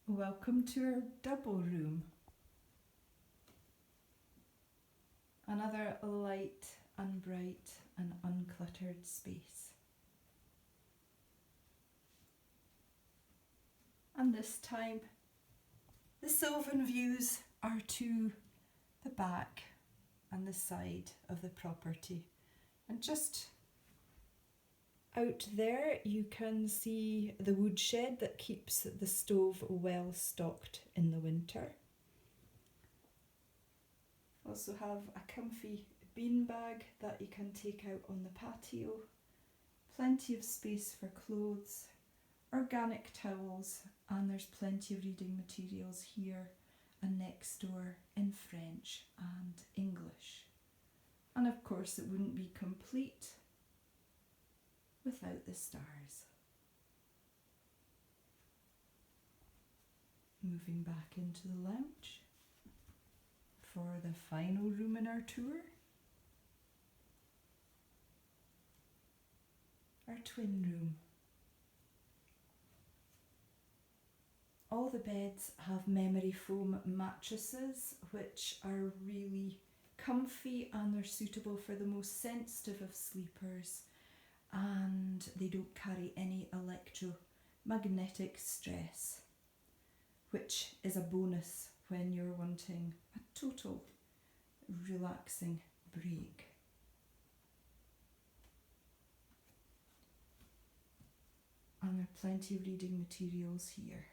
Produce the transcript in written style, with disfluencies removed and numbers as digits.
Welcome to our double room. Another light and bright and uncluttered space. And this time the sylvan views are to the back and the side of the property. And just out there you can see the woodshed that keeps the stove well stocked in the winter. Also have a comfy beanbag that you can take out on the patio. Plenty of space for clothes, organic towels, and there's plenty of reading materials here and next door in French and English. And of course it wouldn't be complete without the stars. Moving back into the lounge for the final room in our tour. Our twin room. All the beds have memory foam mattresses which are really comfy and they're suitable for the most sensitive of sleepers, and they don't carry any electromagnetic stress, which is a bonus when you're wanting a total relaxing break. And there are plenty of reading materials here.